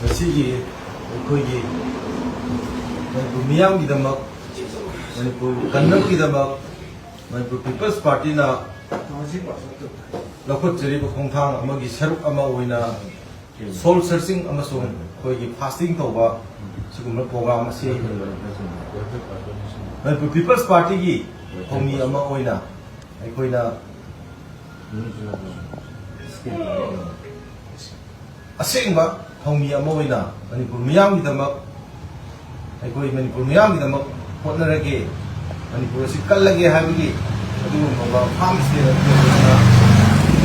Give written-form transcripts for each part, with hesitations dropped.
ꯉꯁꯤꯒꯤ ꯑꯩꯈꯣꯏꯒꯤ ꯃꯅꯤꯄꯨꯔ ꯃꯤꯌꯥꯝꯒꯤꯗꯃꯛ ꯃꯅꯤꯄꯨꯔ ꯀꯟꯅꯕꯒꯤꯗꯃꯛ ꯃꯅꯤꯄꯨꯔ ꯄꯤꯄꯜꯁ ꯄꯥꯔꯇꯤꯅ ꯂꯧꯈꯠꯆꯔꯤꯕ ꯈꯣꯡꯊꯥꯡ ꯑꯃꯒꯤ ꯁꯔꯨꯛ ꯑꯃ ꯑꯣꯏꯅ ꯁꯣꯜ ꯁꯔꯆꯤꯡ ꯑꯃꯁꯨꯡ ꯑꯩꯈꯣꯏꯒꯤ ꯐꯥꯁꯇꯤꯡ ꯇꯧꯕ ꯁꯤꯒꯨꯝꯕ ꯄ꯭ꯔꯣꯒ꯭ꯔꯥꯝ ꯑꯁꯤ ꯃꯅꯤꯄꯨꯔ ꯄꯤꯄꯜꯁ ꯄꯥꯔꯇꯤꯒꯤ ꯊꯧꯃꯤ ꯑꯃ ꯑꯣꯏꯅ ꯑꯩꯈꯣꯏꯅ ꯑꯁꯦꯡꯕ ꯊꯧꯃꯤ ꯑꯃ ꯑꯣꯏꯅ ꯃꯅꯤꯄꯨꯔ ꯃꯤꯌꯥꯝꯒꯤꯗꯃꯛ ꯑꯩꯈꯣꯏ ꯃꯅꯤꯄꯨꯔ ꯃꯤꯌꯥꯝꯒꯤꯗꯃꯛ ꯍꯣꯠꯅꯔꯒꯦ ꯃꯅꯤꯄꯨꯔ ꯑꯁꯤ ꯀꯜꯂꯒꯦ ꯍꯥꯏꯕꯒꯤ ꯑꯗꯨꯒꯨꯝꯂꯕ ꯐꯥꯝ ꯁ꯭ꯇꯦꯠ ꯑꯗꯨꯅ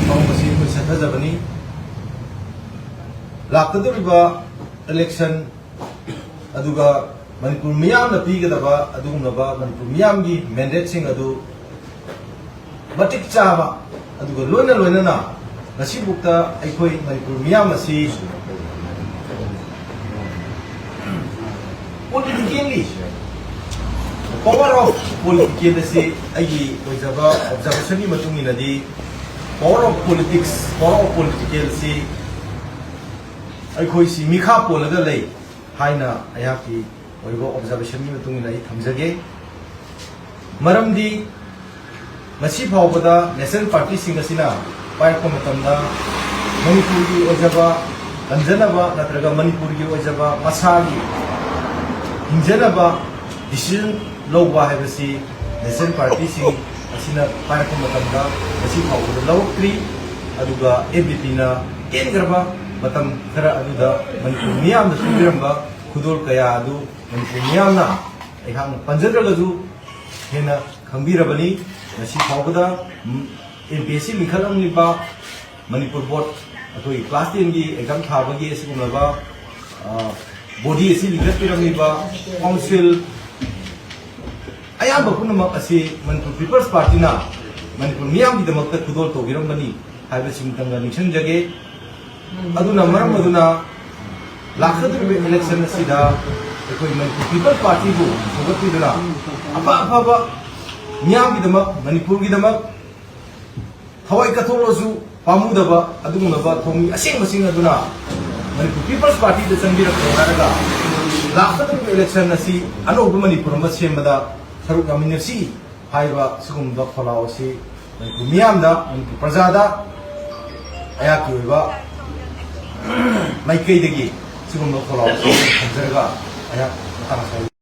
ꯃꯔꯝ ꯑꯁꯤ ꯑꯩꯈꯣꯏ ꯆꯠꯊꯖꯕꯅꯤ꯫ ꯂꯥꯛꯀꯗꯧꯔꯤꯕ ꯏꯂꯦꯛꯁꯟ ꯑꯗꯨꯒ ꯃꯅꯤꯄꯨꯔ ꯃꯤꯌꯥꯝꯅ ꯄꯤꯒꯗꯕ ꯑꯗꯨꯒꯨꯝꯂꯕ ꯃꯅꯤꯄꯨꯔ ꯃꯤꯌꯥꯝꯒꯤ ꯃꯦꯟꯗꯦꯠꯁꯤꯡ ꯑꯗꯨ ꯃꯇꯤꯛ ꯆꯥꯕ ꯑꯗꯨꯒ ꯂꯣꯏꯅꯅ ꯉꯁꯤꯕꯨꯛꯇ ꯑꯩꯈꯣꯏ ꯃꯅꯤꯄꯨꯔ ꯃꯤꯌꯥꯝ ꯑꯁꯤ ꯄꯣꯂꯤꯇꯤꯀꯦꯜꯂꯤ ꯄꯋꯥꯔ ꯑꯣꯐ ꯄꯣꯂꯤꯇꯤꯀꯦꯜ ꯑꯁꯤ ꯑꯩꯒꯤ ꯑꯣꯏꯖꯕ ꯑꯣꯕꯖꯥꯔꯕꯦꯁꯟꯒꯤ ꯃꯇꯨꯡ ꯏꯟꯅꯗꯤ power of politics power of ꯄꯣꯂꯤꯇꯤꯀꯦꯜꯁꯤ ꯑꯩꯈꯣꯏꯁꯤ ꯃꯤꯈꯥ ꯄꯣꯜꯂꯒ ꯂꯩ ꯍꯥꯏꯅ ꯑꯩꯍꯥꯛꯀꯤ ꯑꯣꯏꯕ ꯑꯣꯕꯖꯥꯔꯕꯦꯁꯟꯒꯤ ꯃꯇꯨꯡ ꯏꯟꯅ ꯑꯩ ꯊꯝꯖꯒꯦ꯫ ꯃꯔꯝꯗꯤ ꯉꯁꯤ ꯐꯥꯎꯕꯗ ꯅꯦꯁꯅꯦꯜ ꯄꯥꯔꯇꯤꯁꯤꯡ ꯑꯁꯤꯅ ꯄꯥꯏꯔꯛꯄ ꯃꯇꯝꯗ ꯃꯅꯤꯄꯨꯔꯒꯤ ꯑꯣꯏꯖꯕ ꯀꯟꯖꯅꯕ ꯅꯠꯇ꯭ꯔꯒ ꯃꯅꯤꯄꯨꯔꯒꯤ ꯑꯣꯏꯖꯕ ꯃꯁꯥꯒꯤ ꯍꯤꯡꯖꯅꯕ ꯗꯤꯁꯤꯖꯟ ꯂꯧꯕ ꯍꯥꯏꯕꯁꯤ ꯅꯦꯁꯅꯦꯜ ꯄꯥꯔꯇꯤꯁꯤꯡ ꯑꯁꯤꯅ ꯄꯥꯏꯔꯛꯄ ꯃꯇꯝꯗ ꯉꯁꯤ ꯐꯥꯎꯕꯗ ꯂꯧꯔꯛꯇ꯭ꯔꯤ꯫ ꯑꯗꯨꯒ NPPꯅ ꯇꯦꯟꯈ꯭ꯔꯕ ꯃꯇꯝ ꯈꯔ ꯑꯗꯨꯗ ꯃꯅꯤꯄꯨꯔ ꯃꯤꯌꯥꯝꯅ ꯄꯤꯕꯤꯔꯝꯕ ꯈꯨꯗꯣꯜ ꯀꯌꯥ ꯑꯗꯨ ꯃꯅꯤꯄꯨꯔ ꯃꯤꯌꯥꯝꯅ ꯑꯩꯍꯥꯛꯅ ꯄꯟꯖꯗ꯭ꯔꯒꯁꯨ ꯍꯦꯟꯅ ꯈꯪꯕꯤꯔꯕꯅꯤ꯫ ꯉꯁꯤ ꯐꯥꯎꯕꯗ MPSC ꯂꯤꯡꯈꯠꯂꯝꯂꯤꯕ ꯃꯅꯤꯄꯨꯔ ꯕꯣꯔꯗ ꯑꯩꯈꯣꯏꯒꯤ ꯀ꯭ꯂꯥꯁ 10ꯒꯤ ꯑꯦꯛꯖꯥꯝ ꯊꯥꯕꯒꯤ ꯑꯁꯤꯒꯨꯝꯂꯕ ꯕꯣꯗꯤ ꯑꯁꯤ ꯂꯤꯡꯈꯠꯄꯤꯔꯝꯂꯤꯕ ꯀꯥꯎꯟꯁꯤꯜ ꯑꯌꯥꯝꯕ ꯄꯨꯝꯅꯃꯛ ꯑꯁꯤ ꯃꯅꯤꯄꯨꯔ ꯄꯤꯄꯜꯁ ꯄꯥꯔꯇꯤꯅ ꯃꯅꯤꯄꯨꯔ ꯃꯤꯌꯥꯝꯒꯤꯗꯃꯛꯇ ꯈꯨꯗꯣꯜ ꯇꯧꯕꯤꯔꯝꯕꯅꯤ ꯍꯥꯏꯕꯁꯤꯃꯇꯪꯒ ꯅꯤꯡꯁꯤꯡꯖꯒꯦ꯫ ꯑꯗꯨꯅ ꯃꯔꯝ ꯑꯗꯨꯅ ꯂꯥꯛꯀꯗꯧꯔꯤꯕ ꯏꯂꯦꯛꯁꯟ ꯑꯁꯤꯗ ꯑꯩꯈꯣꯏ ꯃꯅꯤꯄꯨꯔ ꯄꯤꯄꯜꯁ ꯄꯥꯔꯇꯤꯕꯨ ꯁꯧꯒꯠꯄꯤꯗꯨꯅ ꯑꯐꯕ ꯃꯤꯌꯥꯝꯒꯤꯗꯃꯛ ꯃꯅꯤꯄꯨꯔꯒꯤꯗꯃꯛ ꯊꯋꯥꯏ ꯀꯠꯊꯣꯛꯂꯁꯨ ꯄꯥꯝꯃꯨꯗꯕ ꯑꯗꯨꯒꯨꯝꯂꯕ ꯊꯧꯃꯤ ꯑꯁꯦꯡꯕꯁꯤꯡ ꯑꯗꯨꯅ ꯃꯅꯤꯄꯨꯔ ꯄꯤꯄꯜꯁ ꯄꯥꯔꯇꯤꯗ ꯆꯪꯕꯤꯔꯛꯄ ꯍꯥꯏꯔꯒ ꯂꯥꯛꯀꯗꯧꯔꯤꯕ ꯏꯂꯦꯛꯁꯟ ꯑꯁꯤ ꯑꯅꯧꯕ ꯃꯅꯤꯄꯨꯔ ꯑꯃ ꯁꯦꯝꯕꯗ ꯁꯔꯨꯛ ꯌꯥꯃꯤꯟꯅꯁꯤ ꯍꯥꯏꯕ ꯁꯤꯒꯨꯝꯕ ꯈꯣꯜꯂꯥꯎ ꯑꯁꯤ ꯃꯅꯤꯄꯨꯔ ꯃꯤꯌꯥꯝꯗ ꯃꯅꯤꯄꯨꯔ ꯄ꯭ꯔꯖꯥꯗ ꯑꯩꯍꯥꯛꯀꯤ ꯑꯣꯏꯕ ꯃꯥꯏꯀꯩꯗꯒꯤ ꯁꯤꯒꯨꯝꯕ ꯈꯣꯜꯂꯥꯎ ꯑꯁꯤ ꯊꯝꯖꯔꯒ ꯑꯩꯍꯥꯛ ꯃꯇꯥꯡ ꯑꯁꯤꯗ